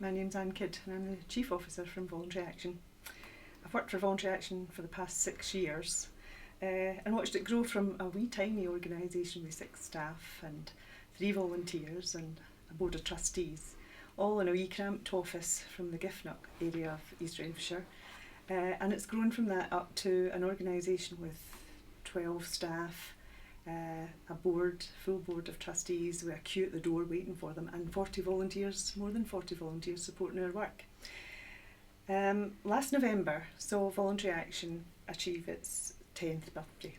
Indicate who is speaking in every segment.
Speaker 1: My name's Anne Kidd and I'm the Chief Officer from Voluntary Action. I've worked for Voluntary Action for the past 6 years and watched it grow from a wee tiny organisation with 6 staff and 3 volunteers and a board of trustees, all in a wee cramped office from the Giffnock area of East Renfrewshire. And it's grown from that up to an organisation with 12 staff, a full board of trustees with a queue at the door waiting for them, and 40 volunteers, more than 40 volunteers supporting our work. Last November saw Voluntary Action achieve its 10th birthday.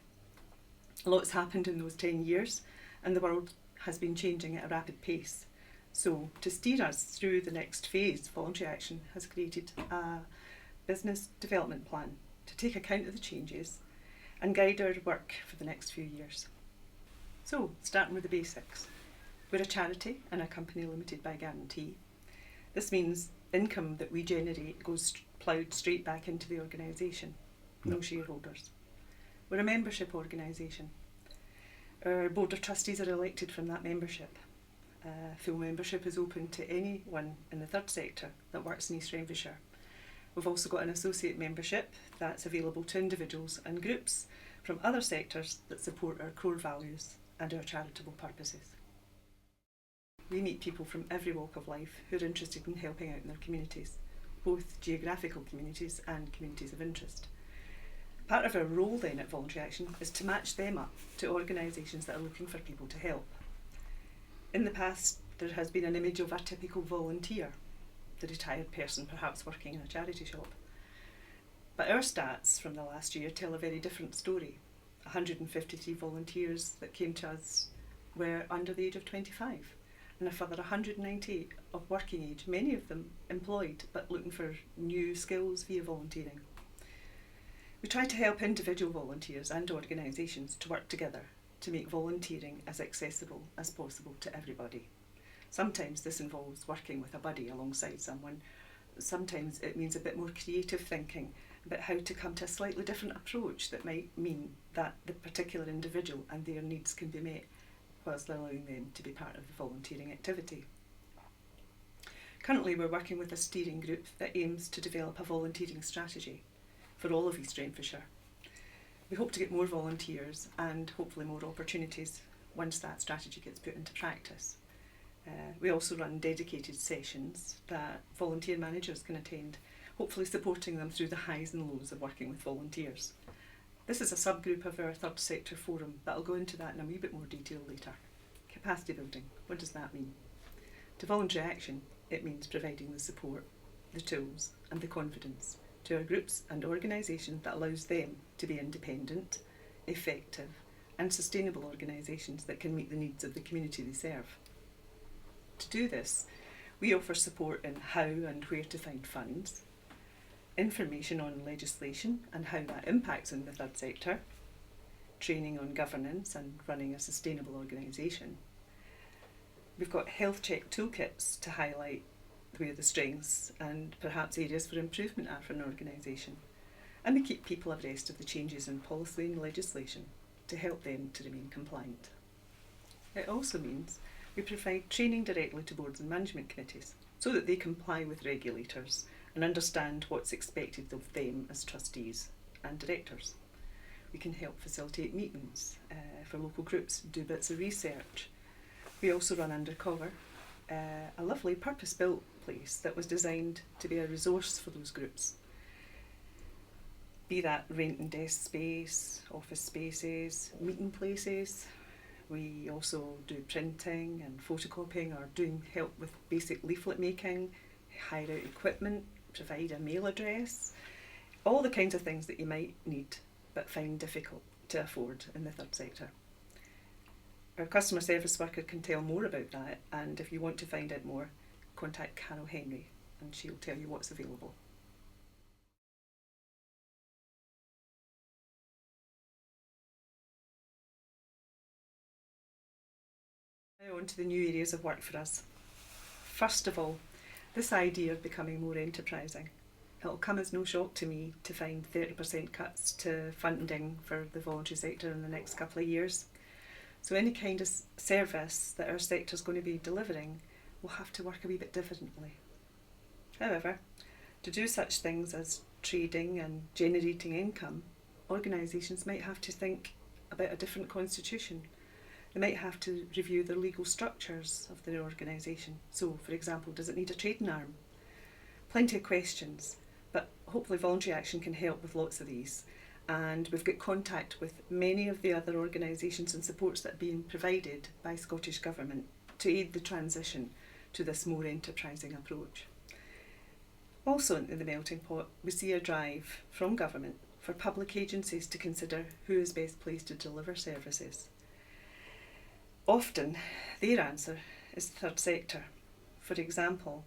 Speaker 1: A lot's happened in those 10 years and the world has been changing at a rapid pace. So to steer us through the next phase, Voluntary Action has created a business development plan to take account of the changes and guide our work for the next few years. So, starting with the basics. We're a charity and a company limited by guarantee. This means income that we generate goes ploughed straight back into the organisation. No shareholders. We're a membership organisation. Our board of trustees are elected from that membership. Full membership is open to anyone in the third sector that works in East Renfrewshire. We've also got an associate membership that's available to individuals and groups from other sectors that support our core values and our charitable purposes. We meet people from every walk of life who are interested in helping out in their communities, both geographical communities and communities of interest. Part of our role then at Voluntary Action is to match them up to organisations that are looking for people to help. In the past, there has been an image of a typical volunteer, the retired person perhaps working in a charity shop. But our stats from the last year tell a very different story. 153 volunteers that came to us were under the age of 25, and a further 198 of working age, many of them employed but looking for new skills via volunteering. We try to help individual volunteers and organisations to work together to make volunteering as accessible as possible to everybody. Sometimes this involves working with a buddy alongside someone. Sometimes it means a bit more creative thinking about how to come to a slightly different approach that might mean that the particular individual and their needs can be met whilst allowing them to be part of the volunteering activity. Currently we're working with a steering group that aims to develop a volunteering strategy for all of East Renfrewshire. We hope to get more volunteers and hopefully more opportunities once that strategy gets put into practice. We also run dedicated sessions that volunteer managers can attend, hopefully supporting them through the highs and lows of working with volunteers. This is a subgroup of our third sector forum, but I'll go into that in a wee bit more detail later. Capacity building, what does that mean? To Voluntary Action, it means providing the support, the tools and the confidence to our groups and organisations that allows them to be independent, effective and sustainable organisations that can meet the needs of the community they serve. To do this, we offer support in how and where to find funds, information on legislation and how that impacts on the third sector, training on governance and running a sustainable organisation. We've got health check toolkits to highlight where the strengths and perhaps areas for improvement are for an organisation. And we keep people abreast of the changes in policy and legislation to help them to remain compliant. It also means we provide training directly to boards and management committees so that they comply with regulators and understand what's expected of them as trustees and directors. We can help facilitate meetings for local groups, do bits of research. We also run Undercover, a lovely purpose-built place that was designed to be a resource for those groups. Be that rent and desk space, office spaces, meeting places. We also do printing and photocopying or doing help with basic leaflet making, hire out equipment, provide a mail address, all the kinds of things that you might need but find difficult to afford in the third sector. Our customer service worker can tell more about that, and if you want to find out more, contact Carol Henry and she'll tell you what's available. Now on to the new areas of work for us. First of all, this idea of becoming more enterprising. It'll come as no shock to me to find 30% cuts to funding for the voluntary sector in the next couple of years. So any kind of service that our sector's going to be delivering will have to work a wee bit differently. However, to do such things as trading and generating income, organisations might have to think about a different constitution. They might have to review the legal structures of their organisation. So, for example, does it need a trading arm? Plenty of questions, but hopefully Voluntary Action can help with lots of these. And we've got contact with many of the other organisations and supports that are being provided by Scottish Government to aid the transition to this more enterprising approach. Also in the melting pot, we see a drive from Government for public agencies to consider who is best placed to deliver services. Often, their answer is the third sector. For example,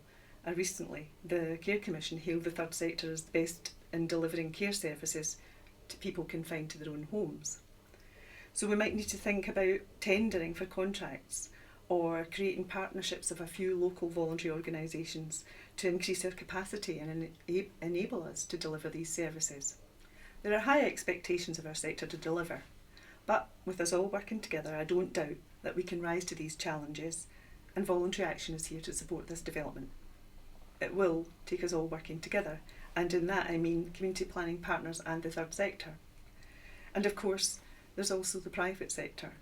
Speaker 1: recently, the Care Commission hailed the third sector as the best in delivering care services to people confined to their own homes. So we might need to think about tendering for contracts or creating partnerships of a few local voluntary organisations to increase our capacity and enable us to deliver these services. There are high expectations of our sector to deliver, but with us all working together, I don't doubt that we can rise to these challenges, and Voluntary Action is here to support this development. It will take us all working together, and in that I mean community planning partners and the third sector. And of course, there's also the private sector.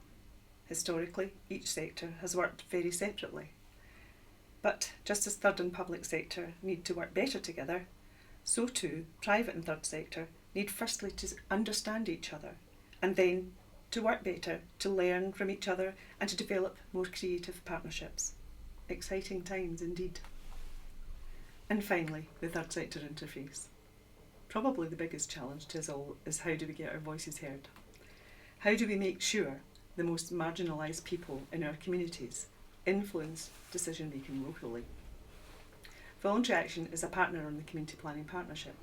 Speaker 1: Historically, each sector has worked very separately. But just as third and public sector need to work better together, so too private and third sector need firstly to understand each other, and then to work better, to learn from each other and to develop more creative partnerships. Exciting times indeed. And finally, the third sector interface. Probably the biggest challenge to us all is how do we get our voices heard? How do we make sure the most marginalised people in our communities influence decision making locally? Voluntary Action is a partner on the Community Planning Partnership.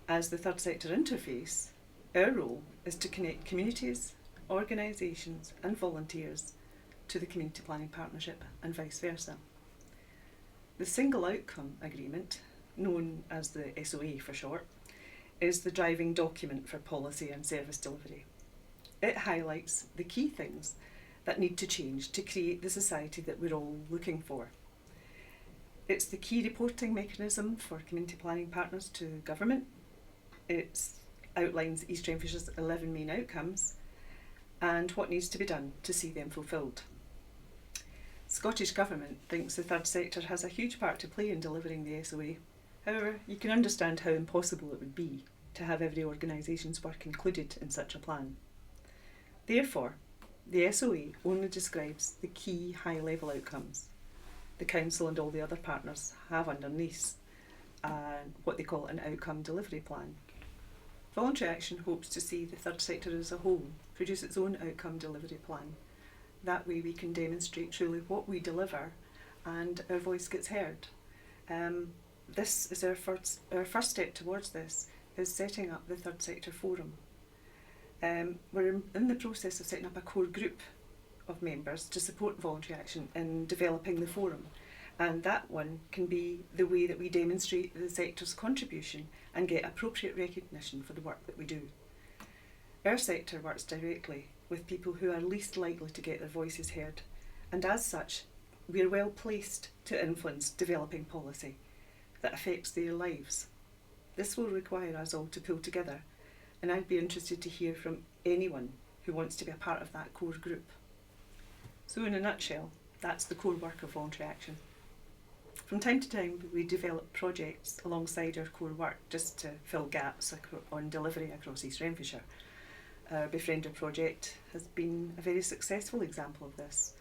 Speaker 1: As the third sector interface, our role is to connect communities, organisations and volunteers to the Community Planning Partnership and vice versa. The Single Outcome Agreement, known as the SOA for short, is the driving document for policy and service delivery. It highlights the key things that need to change to create the society that we're all looking for. It's the key reporting mechanism for community planning partners to government. It outlines East Renfrewshire's 11 main outcomes and what needs to be done to see them fulfilled. Scottish Government thinks the third sector has a huge part to play in delivering the SOA. However, you can understand how impossible it would be to have every organisation's work included in such a plan. Therefore, the SOA only describes the key high-level outcomes. The Council and all the other partners have underneath what they call an outcome delivery plan. Voluntary Action hopes to see the third sector as a whole produce its own outcome delivery plan. That way we can demonstrate truly what we deliver and our voice gets heard. This is our first step towards this, is setting up the third sector forum. We're in the process of setting up a core group of members to support Voluntary Action in developing the forum, and that one can be the way that we demonstrate the sector's contribution and get appropriate recognition for the work that we do. Our sector works directly with people who are least likely to get their voices heard, and as such we are well placed to influence developing policy that affects their lives. This will require us all to pull together, and I'd be interested to hear from anyone who wants to be a part of that core group. So in a nutshell, that's the core work of Voluntary Action. From time to time we develop projects alongside our core work just to fill gaps on delivery across East Renfrewshire. Our Befriender project has been a very successful example of this,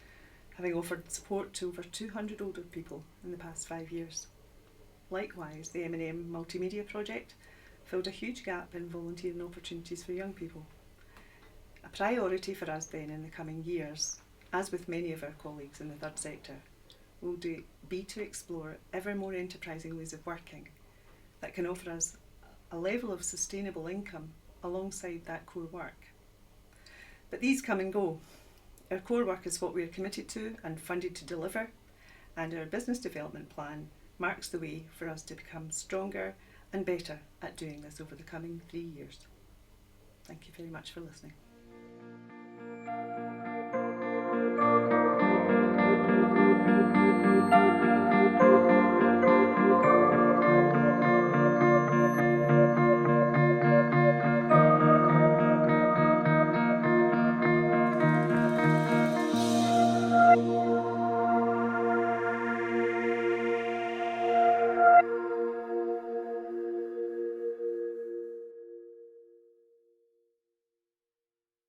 Speaker 1: having offered support to over 200 older people in the past 5 years. Likewise, the M&M Multimedia project filled a huge gap in volunteering opportunities for young people. A priority for us then in the coming years, as with many of our colleagues in the third sector, will be to explore ever more enterprising ways of working that can offer us a level of sustainable income alongside that core work. But these come and go. Our core work is what we are committed to and funded to deliver, and our business development plan marks the way for us to become stronger and better at doing this over the coming 3 years. Thank you very much for listening.